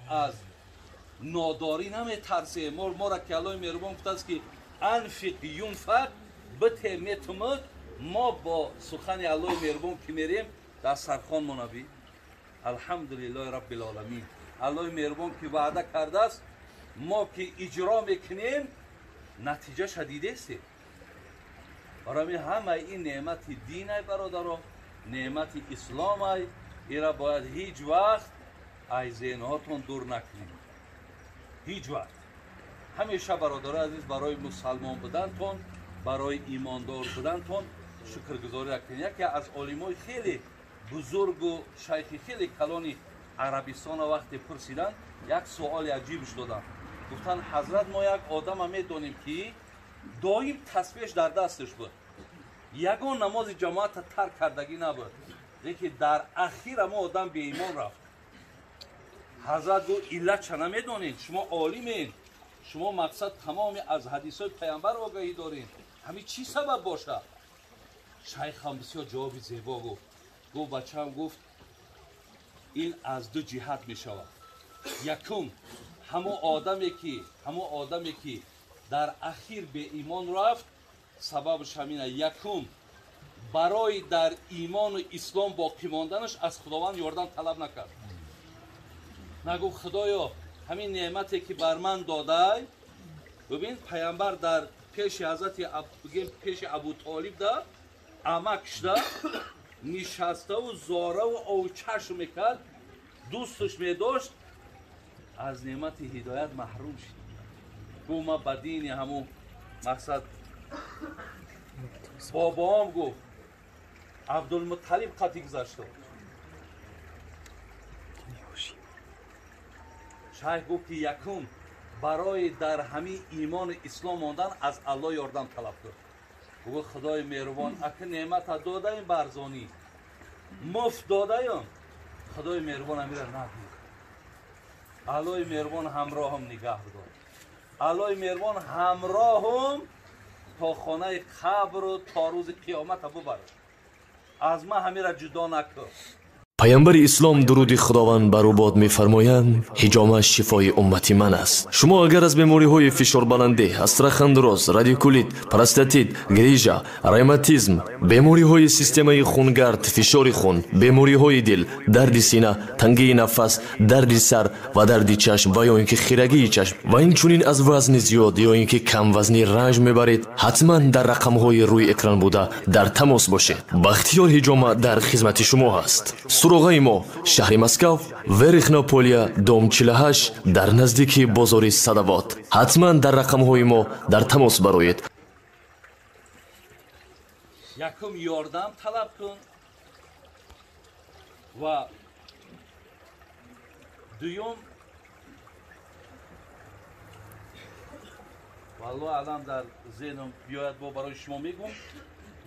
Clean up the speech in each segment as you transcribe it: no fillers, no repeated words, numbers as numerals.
از ناداری نمیترسیم. ما را که الله مهربان گفته است که انفق ینفق بته میتمد. ما با سخن الله مهربان که میریم در سرخان منبی الحمدلله رب العالمین. الله مهربان که وعده کرده است ما که اجرا میکنیم نتیجه شدیده است. برای همه این نعمت دین ای برادران، نعمت اسلام ای، ایرا باید هیچ وقت از ذهنهاتون دور نکنیم. هیچ وقت. همیشه برادران عزیز برای مسلمان بودنتون، برای ایماندار بودنتون شکرگزاری کنید. یکی از عالمای خیلی بزرگ و شیخ خیلی کلانی عربستان وقتی پرسیدن یک سوال عجیبش دادن. گفتن حضرت ما یک آدم میدونیم که دائم تسبیحش در دستش بود، یگان نماز جماعت ترک کردگی نبود، لیکن در اخیر ما آدم به ایمان رفت. حضرت گفت علت چه نمیدونید؟ شما عالمین، شما مقصد تمام از حدیث پیامبر آگاهی دارین، همین چی سبب باشه؟ شیخ هم بسیار جواب زیبا گفت. گفت بچه‌م گفت این از دو جهت می شود. یکم همون آدمی که در اخیر به ایمان رفت سببش همینه. یکم برای در ایمان و اسلام باقی ماندنش از خداوند یاردم طلب نکرد. نگو خدایا همین نعمتی که بر من داده، ببین پیامبر در پیش حضرت پیش ابو طالب ده امکش ده نشسته و زاره و آوچش میکرد، دوستش میداشت، از نعمت هدایت محروم شد. گفت ما بدین همون مقصد بابام گفت عبدالمطلب قطعی گذاشته. شیخ گفت که یکم برای در همین ایمان اسلام ماندن از الله یاردم طلب کرد. گفت خدای مهربان اگه نعمت داده این برزانی مفت داده ایم، خدای مهربان امیره نبید. الله مهربان همراه هم نگه بدار. الله مهربان همراه هم تا خانه قبر و تا روز قیامت ببرد. از ما همیره جدا نکن. پیامبر اسلام درود خداوند بر او باد می‌فرمایند حجامش شفای امتی من است. شما اگر از بیماری‌های فشار بلندی، استرخوان دراز، رادیکولیت، پروستاتیت، گریژا، روماتیسم، بیماری‌های سیستم خونگرد، فشار خون، بیماری‌های دل، درد سینه، تنگی نفس، درد سر و درد چشم و یا اینکه خیرگی چشم و این چنین از وزن زیاد یا اینکه کم وزنی رنج میبرید، حتما در رقم‌های روی اکران بوده در تماس باشید. بختیار حجامه در خدمت شما است. سراغای ما شهر مسکو، ورخناپولیا، دام 48 در نزدیکی بازار صدوات. حتما در رقم‌های ما در تماس برایید. یکم یاردم طلب کن و دوم والله الان در ذهنم بیاید با برای شما میگم.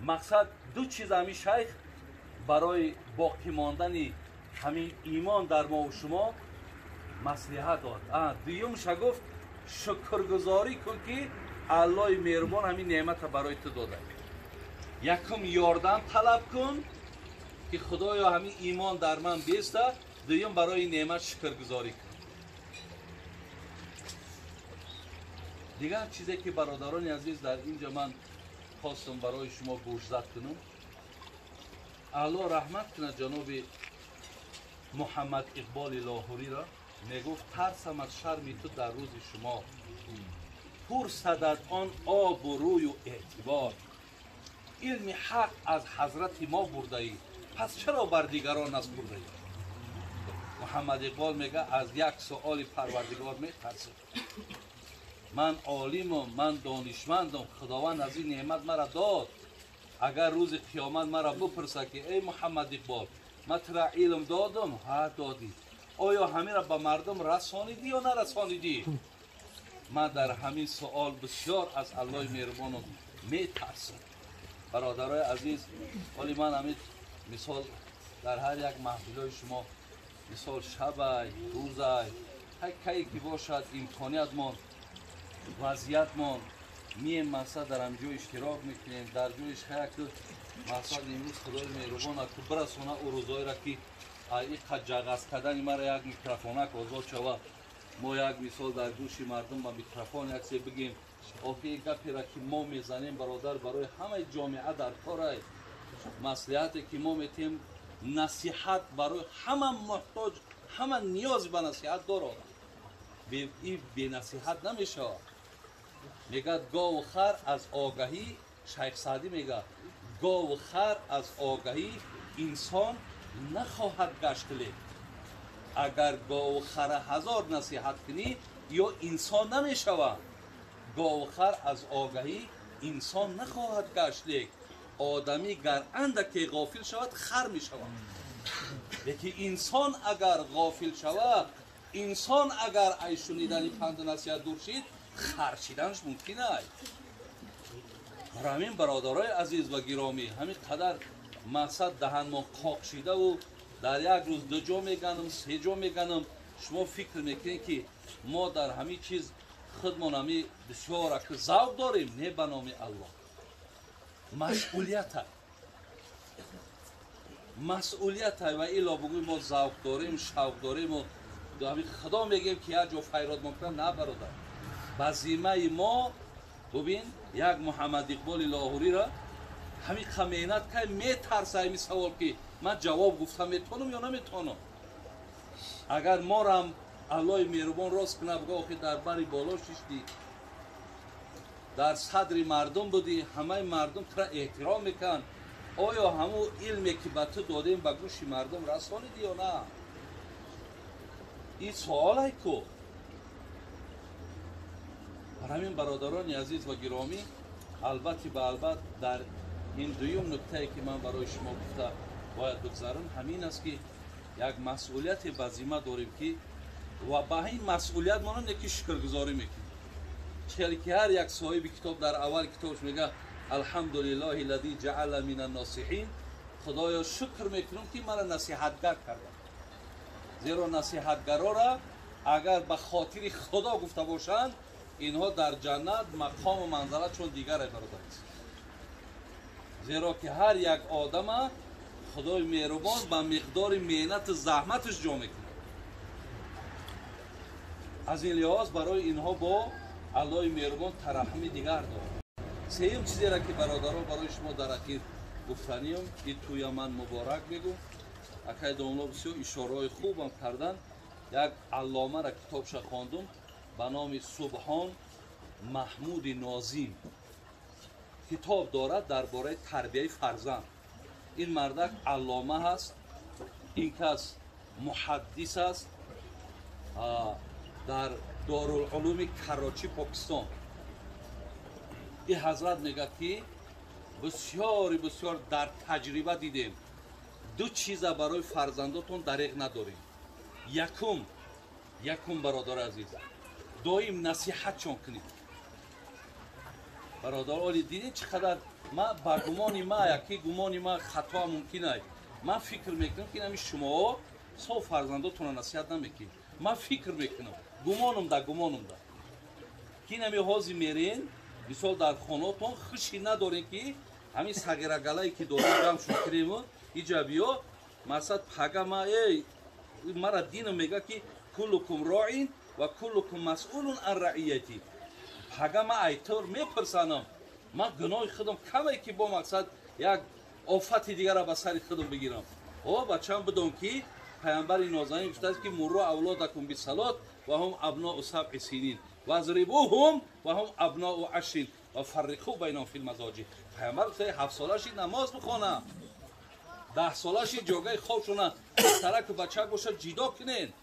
مقصد دو چیز همین شیخ برای باقی ماندن همین ایمان در ما و شما مصلحت داد. دومش گفت شکرگزاری کن که الله مهربان همین نعمت برای تو داده. یکم یاردم طلب کن که خدایا همین ایمان در من بیسته. دوم برای نعمت شکرگزاری کن. دیگر چیزی که برادران عزیز در اینجا من خواستم برای شما گوشزد کنم، الله رحمت کنه جناب محمد اقبال لاهوری را، میگفت ترسم از شرم تو در روز شما، پر صدد آن آب و روی و اعتبار، علم حق از حضرت ما برده ای، پس چرا بر دیگران نسپرده ای؟ محمد اقبال میگه از یک سؤال پروردگار میترسم. من عالمم، من دانشمندم، خداوند از این نعمت مرا داد. اگر روز قیامت مرا بپرسه که ای محمد اقبال من ترا علم دادم؟ ها دادی. آیا همین را به مردم رسانیدی یا نرسانیدی؟ من در همین سوال بسیار از الله مهربان میترسم. برادرای عزیز، ولی من همین مثال در هر یک محفل شما مثال شب روز کی که باشد امکانیت ما وضعیت ما میایم مقصد در همجا اشتراک میکنیم در جایش که مقصد امروز خدای مهربان که برسونه او روزایی را که این جغز کردن مرا یک میکروفونک آزاد شود ما یک مثال در گوش مردم با میکروفون یک سه بگیم آخه گپی را که ما میزنیم برادر برای همه جامعه در کار مصلحتی که ما میتیم نصیحت برای همه محتاج همه نیاز به نصیحت داره این بی نصیحت نمیشه میگه گاو و خر از آگاهی شیخ سعدی میگه گاو و خر از آگاهی انسان نخواهد گشت اگر گاو و خر هزار نصیحت کنی یا انسان نمیشود گاو و خر از آگاهی انسان نخواهد گشت آدمی گر اندکی غافل شود خر میشود لیکن انسان اگر غافل شود انسان اگر ای شنیدن پند و نصیحت دور شید خر شدنش ممکن است برای همین برادرای عزیز و گرامی همین قدر مقصد دهن ما قاق شده و در یک روز 2 جا میگنم 3 جا میگنم شما فکر میکنید که ما در همین چیز خودمان همین بسیار که ذوق داریم نه به نام الله مسئولیت و الا بگویم ما ذوق داریم شوق داریم و همین خدا میگیم که یک جا فیراد مکرم نه برادر با ذمه ما ببین یک محمد اقبال لاهوری را همین خمینت که میترسه این سوال که من جواب گفتم میتونم یا نمیتونم اگر ما را هم الله مهربان راست کنه بگه آخه در بری بالا ششتی در صدر مردم بودی همه مردم ترا احترام میکن آیا همون علمی که به تو دادیم به گوش مردم رسانیدی یا نه این سوال های کو برای همین برادران عزیز و گرامی البته به البته در این دویم نکته که من برای شما گفته باید بگذارم همین است که یک مسئولیت بزیمه داریم که و به این مسئولیت ما نکی شکرگزاری میکنیم چرا که هر یک صاحب کتاب در اول کتابش میگه الحمدلله الذی جعل من الناصحین خدایا شکر میکنم که مرا نصیحتگر کرده زیرا نصیحتگرا را اگر به خاطر خدا گفته باشند اینها در جنت مقام و منزله چون دیگر برادر است زیرا که هر یک آدم خدای مهربان به مقدار محنت زحمتش جا میکنه از این لحاظ برای اینها با الله مهربان ترحمی دیگر دارد سوم چیزی را که برادران برای شما در اخیر گفتنیم این توی من مبارک میگم اکای داملا بسیار اشاره خوبم کردن یک علامه را کتابش خواندم به نام سبحان محمود نازیم کتاب دارد درباره تربیت فرزند این مردک علامه هست این کس محدث است در دارالعلوم کراچی پاکستان این حضرت میگه که بسیار در تجربه دیدیم 2 چیز برای فرزنداتون دریغ نداریم یکم برادر عزیز دائم نصیحتشون کنید برادر علی دیدین چقدر ما با گمانی ما یکی گمانی ما خطا ممکن است من فکر میکنم که نمی شما سو فرزنداتون نصیحت نمیکنید من فکر میکنم گمانم دا که نمی حاضی میرین مثال در خاناتون خوشی ندارین که همین سگرگلایی که داریم جمع شد کریم اینجا بیا مثلا پگه ما مرا دین میگه که کلکم راعین و کلکم مسئولون عن رعیتی پگه ما ایطور میپرسانم من گناه خودم کمه که با مقصد یک آفت دیگر را به سر خودم بگیرم او بچه‌ام بدون که پیامبر نازنین گفته است که مرو اولادکم بالصلات و هم ابناء 7 سنین و اضربوهم و هم ابناء 10 و فرقوا بینهم فی المضاجع پیامبر گفته 7 سالش نماز بخونه 10 سالش جوگای خوابشون ترک بچه باشه جدا کنین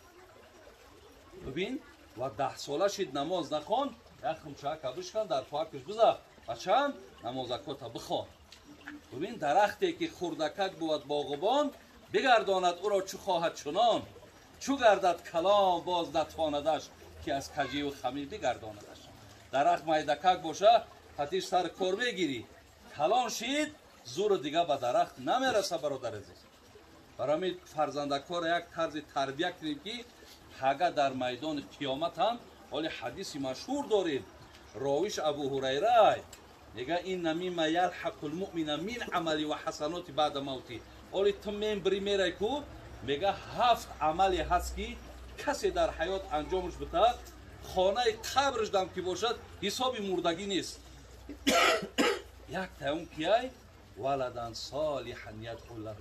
ببین و 10 سالش نماز نخوان یک خمچه کبش کن در پاکش بذار بچه‌ام نمازکات بخوان ببین درختی که خردکک بود باغبان بگرداند او را چو خواهد چنان چو گردد کلام باز نتواندش که از کجی و خمیر بگرداندش درخت میدکک باشه پتیش سر کار میگیری کلان شید زور دیگه به درخت نمیرسه برادر عزیز برای فرزندکار یک طرز تربیت کنیم که اگر در میدان قیامت هم حالی حدیثی مشهور داریم راویش ابو هریره میگه این مما یلحق المؤمن من عملی و حسنات بعد موتی. اولی تو میبری میره کو میگه 7 عملی هست که کسی در حیات انجامش بده خانه قبرش دم که باشد حساب مردگی نیست. یک تاون کیای ولدن صالحا یدعو له،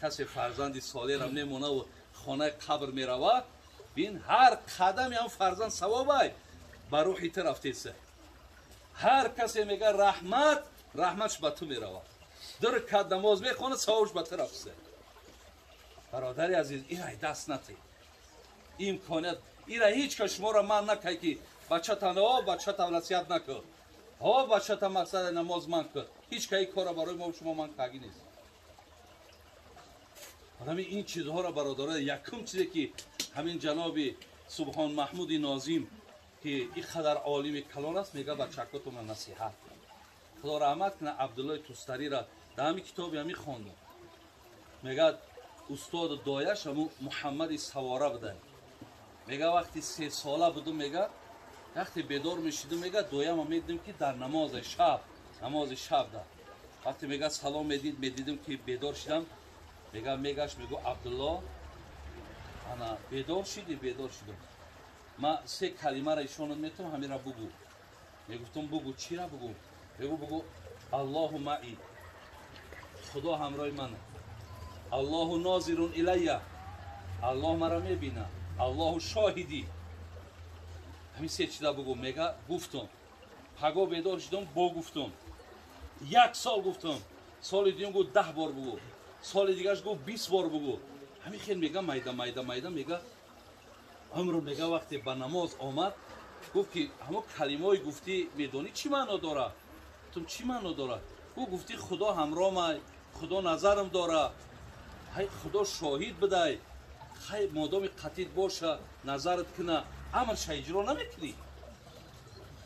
کسی فرزند صالح را میمونه و خانه قبر میروه بین هر قدمی هم فرزند ثوابه بر روحی رفتیسه. هر کسی میگه رحمتش به تو میروه، در کد نماز میخونه ثوابش به تو رفته. برادری عزیز ایرای دست نتی امکانیت ایرای هیچ که شما را من نکی که بچه تا بچه تا نصیحت نکن بچه تا مقصد نماز من کن، هیچ که این کار را برای ما شما من کگی نیست. این چیزها را برادران یکم چیزی که همین جناب سبحان محمود ناظم که این خدر عالم کلان است میگه بچکاتون من نصیحت خدا رحمت کنه. عبدالله توستری را در همین کتابی همی خواندم. میگه استاد دایش همون محمد سواره بوده. میگه وقتی 3 ساله بودم میگه وقتی بیدار میشیدم میگه دویم هم میدیدم که در نماز شب ده. وقتی میگه سلام میدیدم که بیدار شدم میگهش میگو عبدالله انا بیدار شدم ما 3 کلمه را ایشانت میتونم همین را بگو. میگفتم بگو چی را بگو؟ بگو الله معی، خدا همراه منه، الله ناظرون الیه، الله مرا میبینه، الله شاهدی. همین 3 چیزا بگو. میگه گفتم پگاه بیدار شدم گفتم 1 سال گفتم، سال دیگه گفت 10 بار بگو، سال دیگهش گفت 20 بار بگو. همین خیلی میگه میده میگه امرو میگه وقتی به نماز آمد گفت که همه کلمه‌ای گفتی میدونی چی معنا داره؟ تو چی معنا داره؟ گفتی خدا همراه من، خدا نظرم داره، هی خدا شاهد بده، خیلی مادام قطعیت باشه نظرت کنه امرش اجرا نمیکنی.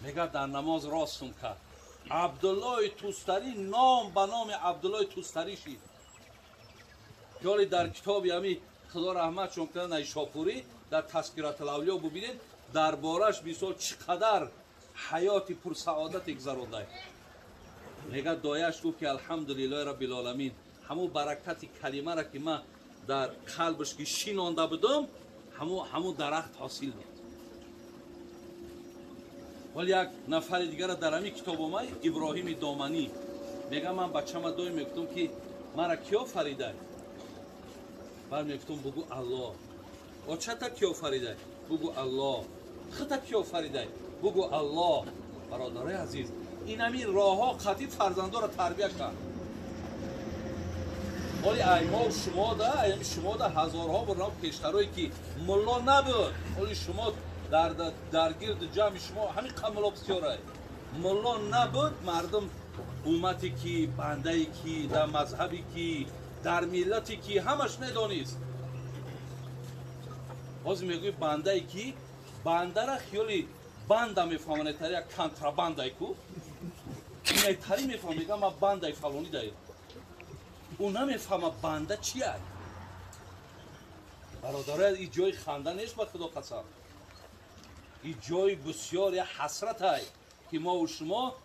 میگه در نماز راستم کرد. عبدالله توستری نام به نام عبدالله توستری شد. یالی در کتابی همی خدا رحمت شون کنه نیشاپوری در تذکرات الاولیاء ببینید دربارش بسیار چقدر حیاتی پر سعادت گذرانده. میگه دایش گفت که الحمدلله رب العالمین همو برکت کلمه را که من در قلبش که شینانده بودم همو درخت حاصل بود. ولی یک نفر دیگر در همین کتاب اومد ابراهیم دامنی میگه من بچه‌م دوی میگفتم که مرا کیا فریده؟ بر میگفتم بگو الله. و چتا کیا فریده؟ بگو الله. خطا کیا فریده؟ بگو الله. برادرای عزیز این همین راه ها خطی فرزنده را تربیه کرد. ولی ایما شما ده هزارها برنامه پیشترهایی که ملا نبود، ولی شما در گرد جمع شما همین قملا بسیاره ملا نبود، مردم امتی که بنده که در مذهبی که در ملتی که همش میدانیست. باز میگوی بنده که بنده را خیالی بنده میفهمانه تری یک کنترابنده کو اینه تری میفهم میگه ما بنده فلانی داریم اون نمیفهمه بنده چیه. برادره این جای خنده نیست به خدا قسم، این جای بسیار حسرت های که ما و شما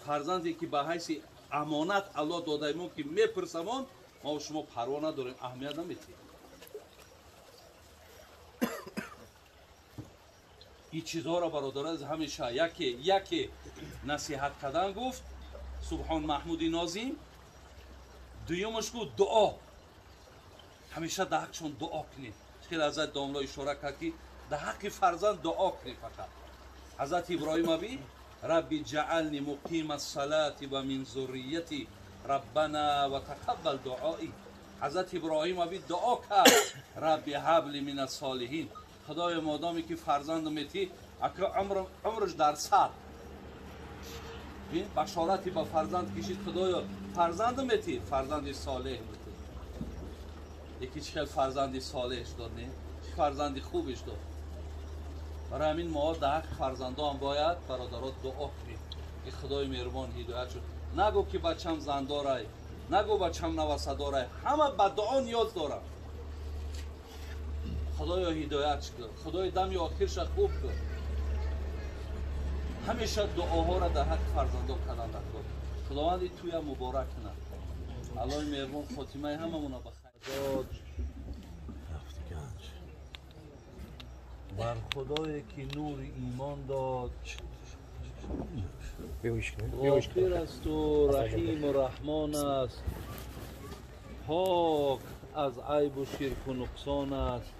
فرزندی که به حیث امانت الله داده ایمون که میپرسمون ما و شما پروا نداریم، اهمیت نمیدیم. این چیزها را برادر از همیشه یکی نصیحت کردن گفت سبحان محمود ناظم، دویمش گفت دعا، همیشه در حقشون دعا کنید. خیلی حضرت داملا اشاره کرد که در حق فرزند دعا کنید. فقط حضرت ابراهیم ابی ربی جعلنی مقیم الصلاة و من ذریتی ربنا و تقبل دعایی. حضرت ابراهیم ابی دعا کرد ربی هب لی من الصالحین، خدای مادامی که فرزند میتی اکر عمرش در سر این بشارتی با فرزند کشید، خدایا فرزند میتی فرزند صالح میتی. یکی چه فرزندی صالحش داد نه چه فرزندی خوبش داد. برای همین ما در حق فرزنده هم باید برادرات دعا کنیم که خدای مهربان هدایت شد. نگو که بچم زن داره، نگو بچم نوسه داره، همه به دعا نیاز داره. خدایا هدایت کن، خدای دمی آخرش خوب کن. همیشه دعاها را در حق فرزندان کردن نکن. خداوند توی مبارک کنه. الله مهربان خاتمه هممون بخیر. بر خدایی که نور ایمان داد، غافر است و رحیم و رحمان است، پاک از عیب و شرک و نقصان است.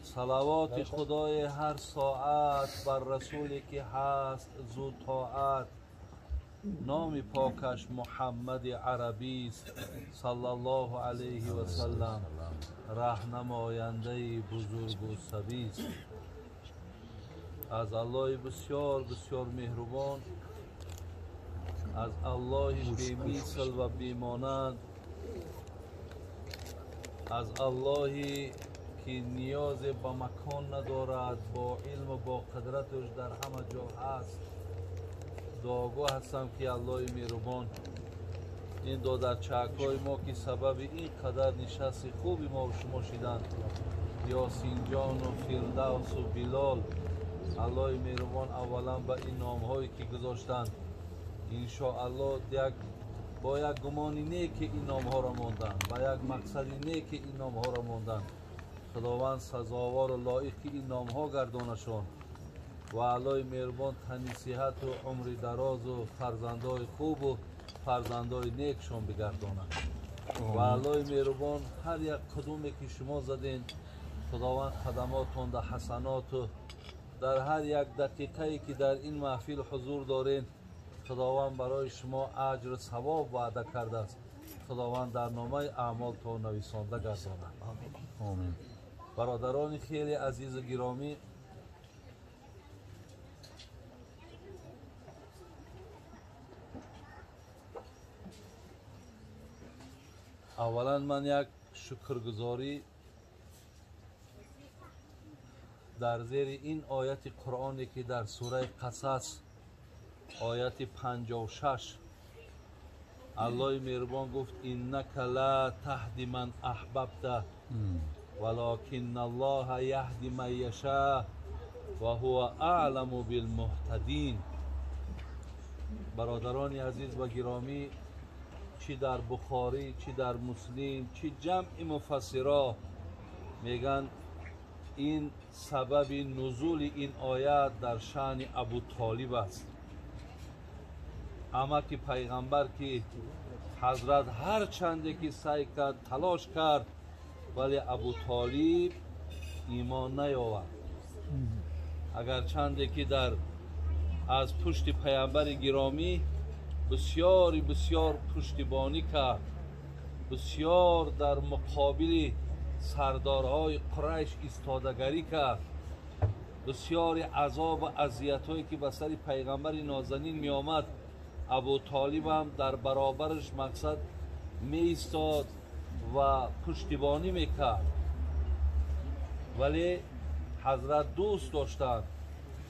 صلوات خدای هر ساعت بر رسولی که هست زود طاعت، نام پاکش محمد عربی است صلی الله علیه و سلم، راهنماینده بزرگ و سبی است. از الله بسیار بسیار مهربان، از الله بی‌مثل و بی‌مانند، از الله که نیاز به مکان ندارد، با علم و با قدرتش در همه جا هست. دعاگو هستم که الله مهربان این دو در چکای ما که سبب این قدر نشست خوبی ما و شما شدند، یاسین جان و فردوس و بلال، الله مهربان اولا به این نام هایی که گذاشتند انشاءالله با یک گمانی نیک این نام ها را ماندند، با یک مقصدی نیک این نام ها را ماندند. خداوند سزاوار و لایق که این نام ها گردانشان و الله مهربان تنی صحت و عمر دراز و فرزندای خوب و فرزندای نیکشان بگردانند. و الله مهربان هر یک قدومی که شما زدین خداوند خدماتون در حسنات و در هر یک دقیقه‌ای که در این محفل حضور دارین خداوند برای شما اجر ثواب وعده کرده است. خداوند در نامه اعمالتون نویسنده گرداند. آمین. برادران خیلی عزیز و گرامی، اولا من یک شکرگزاری در زیر این آیت قرآنی که در سوره قصص آیت 56 الله مهربان گفت انک لا تهدی من احببت ولکن الله یهدی من یشاء و هو اعلم بالمهتدین. برادران عزیز و گرامی، چی در بخاری، چی در مسلم، چی جمع مفسرا میگن این سبب نزول این آیت در شأن ابو طالب است. اما که پیغمبر که حضرت هر چنده که سعی کرد تلاش کرد ولی ابو طالب ایمان نیاورد. اگر چنده که در از پشت پیامبر گرامی بسیار بسیار پشتیبانی کرد، بسیار در مقابل سردارهای قریش ایستادگری کرد، بسیار عذاب و اذیت‌هایی که به سر پیغمبر نازنین می آمد ابو طالب هم در برابرش مقصد می ایستاد و پشتیبانی می کرد. ولی حضرت دوست داشتند،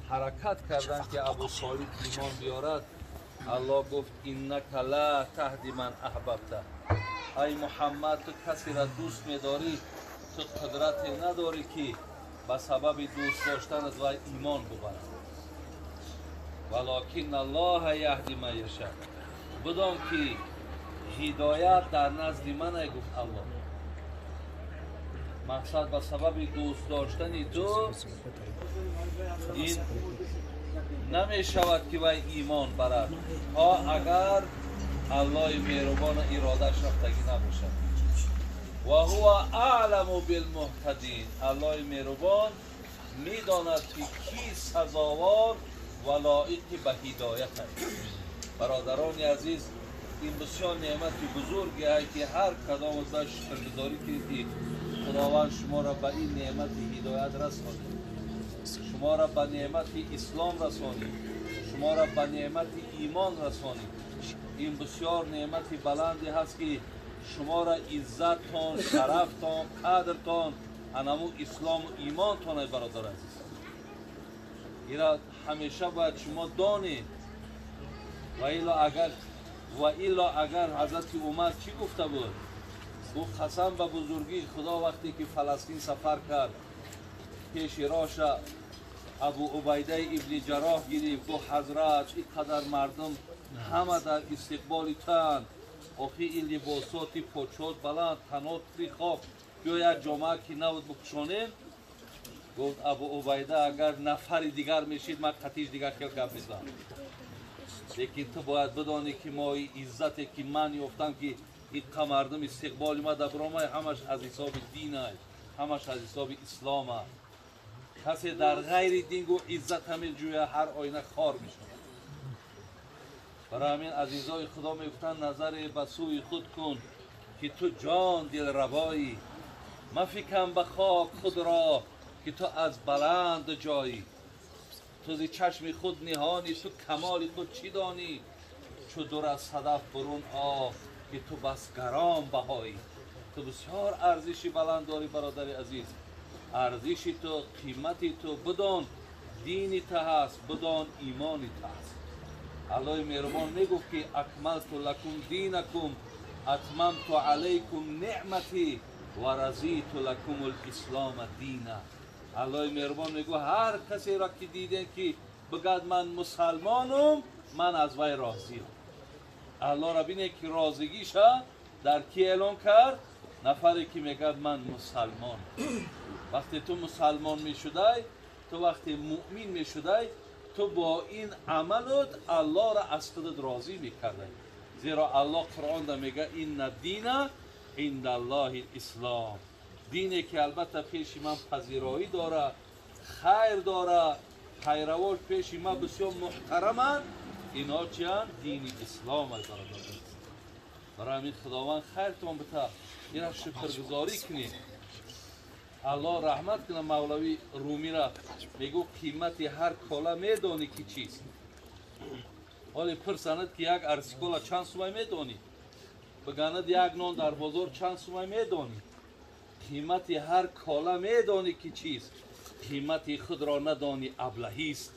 حرکت کردند که ابو طالب ایمان بیارد. الله گفت انک لا تهدی من احببت، ای محمد تو کسی را دوست می‌داری، تو قدرت نداری که به سبب دوست داشتن از وی ایمان ببری. ولکن الله یهدی من یشاء، بدان که هدایت در نزد من ای گفت الله. مقصد به سبب دوست داشتن تو این نمی شود که وی ایمان برد ها اگر الله مهربان ارادهش رفتگی نباشد. و هو اعلم بالمهتدین، الله مهربان میداند که کی سزاوار و لایق به هدایت است. برادران عزیز، این بسیار نعمت بزرگی است که هر کدام از شکرگزاری کنید که خداوند شما را به این نعمت هدایت رسانید، شما را به نعمت اسلام رسانید، شما را به نعمت ایمان رسانید. این بسیار نعمت بلندی هست که شما را عزتتان، شرفتان، قدرتان انمو اسلام و ایمانتان برادر عزیز. اینا همیشه باید شما دانید. و الا اگر حضرت عمر چی گفته بود؟ گفت قسم به بزرگی خدا وقتی که فلسطین سفر کرد پیش راش ابو عبیده ابن جراح گرفت گفت حضرت اینقدر مردم همه در استقبال تن آخی این لباسات پوچات بلند تنات خواب یا یک جامعه که نبود بپوشانیم. گفت ابو عبیده اگر نفر دیگر میشید من قطعیش دیگر خیلی گپ نیستم، لیکن تو باید بدانی که ما عزتی که من یافتم که این مردم استقبال ما در برامای همش از حساب دین است، همش از حساب اسلام است. کسی در غیر دین گو عزت همین جویا هر آینه خار میشه. برای همین عزیزای خدا میگفتن نظر به سوی خود کن که تو جان دل روایی، مفکن به خاک خود را که تو از بلند جایی. تو زی چشم خود نهانی تو کمال خود چی دانی، چو دور از صدف برون آب که تو بس گرام بهایی. تو بسیار ارزشی بلند داری برادر عزیز، ارزشی تو قیمتی تو بدان دینی تو هست، بدان ایمانی تو هست. الله مهربان میگفت که اکملت لکم دینکم اتممت علیکم نعمتی و رضیت لکم الاسلام دینا. الله مهربان میگو هر کسی را که دیدن که بگد من مسلمانم من از وی راضیم. الله را بینه که راضگیش در کی اعلان کرد؟ نفری که میگد من مسلمان. وقتی تو مسلمان میشدی، تو وقتی مؤمن میشدی، تو با این عملت الله را از خودت راضی میکردی. زیرا الله قرآن دا میگه این الدین عند الله الاسلام، دینی که البته پیش من پذیرایی داره، خیر داره، پیروان پیش من بسیار محترمند، اینا چیان؟ دین اسلام است. برای همین خداوند خیرتون بده، اینا شکرگزاری کنید. الله رحمت کنه مولوی رومی را، میگو قیمت هر کالا میدانی که چیست. حالی پرسند که یک ارسیکولا چند سومه میدانی، بگاند یک نان در بازار چند سومه میدانی. قیمت هر کالا میدانی که چیست، قیمت خود را ندانی ابلهی است.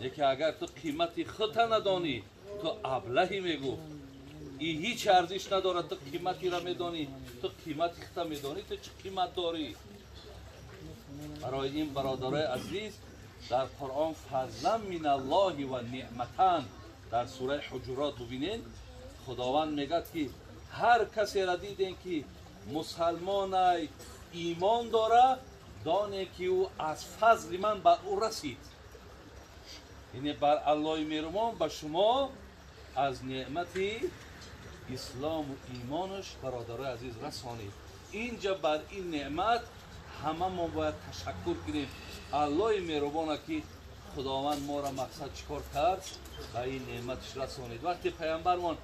یکی اگر تو قیمت خود ندانی تو ابلهی میگو، این هیچ ارزش نداره. تو قیمتی را میدانی، تو قیمت خود میدانی، تو چه قیمت داری؟ برای این برادرای عزیز در قرآن فضلا من الله و نعمتان در سوره حجرات ببینید خداوند میگه که هر کسی را دیدین که مسلمان ایمان داره دانه که او از فضل من بر او رسید. یعنی بر الله مهربان به شما از نعمت اسلام و ایمانش برادرای عزیز رسانید. اینجا بر این نعمت همه ما باید تشکر کنیم. الله مهربان که خداوند ما را مقصد چیکار کرد به این نعمتش رسانید. وقتی پیامبرمان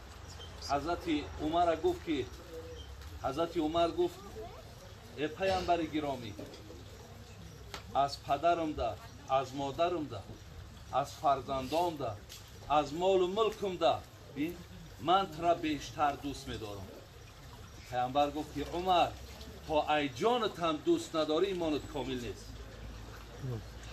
حضرت عمر گفت که حضرت عمر گفت ای پیامبر گرامی، از پدرم ده، از مادرم ده، از فرزندام ده، از مال و ملکم ده من تو را بیشتر دوست می‌دارم. پیامبر گفت که عمر تا ای جانت هم دوست نداری ایمانت کامل نیست.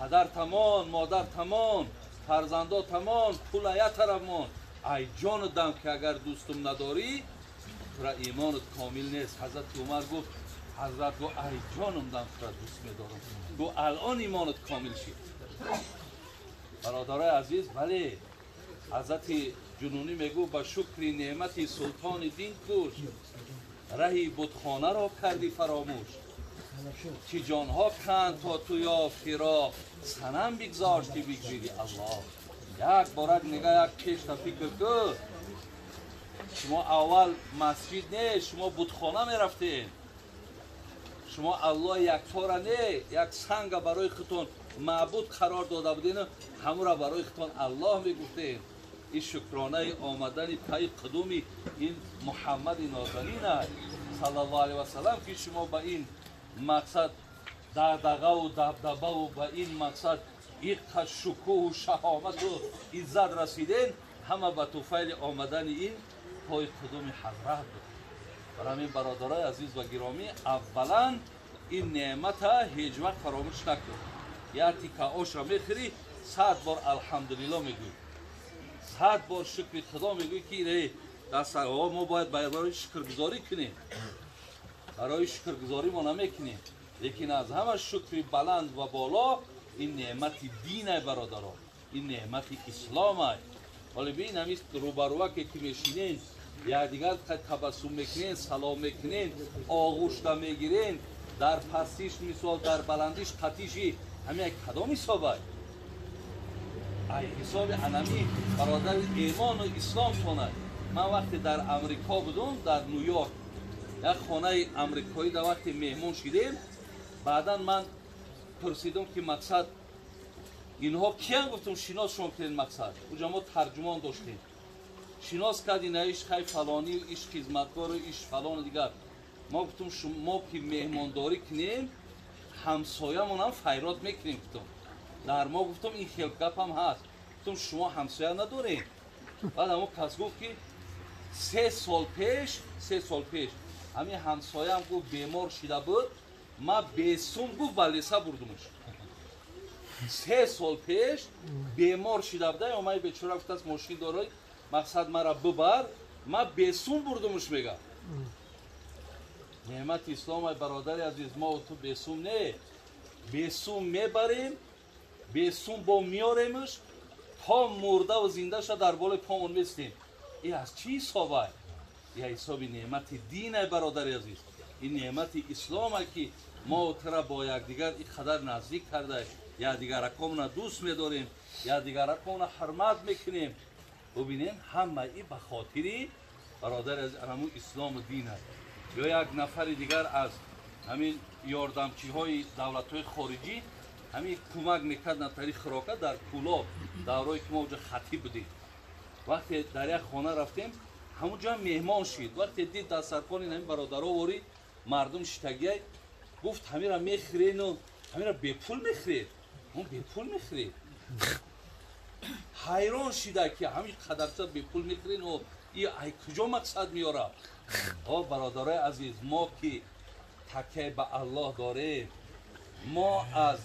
پدر تمام، مادر تمام، فرزندا تمام، پول یک طرف مان، ای جانت هم که اگر دوستم نداری تو را ایمانت کامل نیست. حضرت عمر گفت حضرت گفت ای جانم دم تو را دوست می‌دارم، گفت الان ایمانت کامل شد. برادرای عزیز بله حضرت جنونی میگو با شکر نعمت سلطان دین کوش، رهی بتخانه را کردی فراموش. چی جانها کند تا تو یافتی را، صنم بگذاشتی بگذیدی الله. یک بارک نگاه یک پیش تا فکر کن، شما اول مسجد نه، شما بتخانه میرفتین. شما الله یک تاره نه، یک سنگ برای خودتون معبود قرار داده بودین، همون را برای خودتون الله میگفتین. این شکرانه آمدن پای قدومی این محمد نازنین است صلی الله علیه و سلم که شما به این مقصد دغدغه و دبدبه و به این مقصد یک شکوه و شهامت و عزت رسیدین، همه به طفیل آمدن این پای قدوم حضرت بود. برای همین برادرای عزیز و گرامی اولا این نعمت هیچ وقت فراموش نکن. یا تیکه آش را میخوری 100 بار الحمدلله میگوی، 100 بار شکر خدا میگوی که اینه دست ما باید برای شکرگزاری کنیم. برای شکرگزاری ما نمیکنیم، لیکن از همه شکر بلند و بالا این نعمت دینه برادران، این نعمت اسلامه. ولی ببین همین روبروها که میشینین یا دیگر تبسم میکنین، سلام میکنین، آغوش میگیرین، در پستیش مثال در بلندیش قطیشی همین کدام حسابه؟ ای حساب انمی برادر ایمان و اسلام تونه. من وقتی در امریکا بودم، در نیویورک یک خانه امریکایی در وقتی مهمون شدیم، بعدا من پرسیدم که مقصد اینها کیان؟ گفتم شناس شما کردین مقصد. اونجا ما ترجمان داشتیم، شناس کردین ایش خیلی فلانی و ایش خدمتگار و ایش فلان دیگر. ما گفتم شما که مهمانداری کنیم همسایه‌مون هم خیرات میکنیم. گفتم در ما گفتم این خیلی گپ هم هست. گفتم شما همسایه ندارین؟ بعد اما کس گفت که 3 سال پیش همین همسایه هم گفت بیمار شده بود، ما بیسوم گفت بلیسه بردمش. 3 سال پیش بیمار شده بوده، اومای بیچاره گفت از ماشین دارای مقصد مرا ببر، ما بیسوم بردمش. میگه نعمت اسلام ای برادر عزیز، ما و تو بیسوم نه، بیسوم میبریم، بیسوم با میاریمش تا مرده و زنده شد در بالای پامون میستیم. این از چی حسابه؟ این حساب نعمت دین ای برادر عزیز، این نعمت اسلام ای که ما و ترا با یکدیگر اینقدر نزدیک کرده، یا دیگر اکامون دوست میداریم، یا دیگر اکامون حرمت میکنیم. ببینین همه ای به خاطری برادر از همون اسلام دین است. یا یک نفر دیگر از همین یاردمچی های دولت های خارجی همین کمک میکرد نتاری خراکت در کولاب دورایی که ما اونجا خطیب بودیم. وقتی در یک خانه رفتیم همونجا مهمان شد، وقتی دید دسترخوان این همین برادرها واری مردم شتگی گفت همین را میخرین و همین را به پول میخرید. اون به پول میخرید. حیران شده که همین قدرچه به پول میخرین و ای کجا مقصد میاره؟ برادرای عزیز، ما که تکیه به الله داره، ما از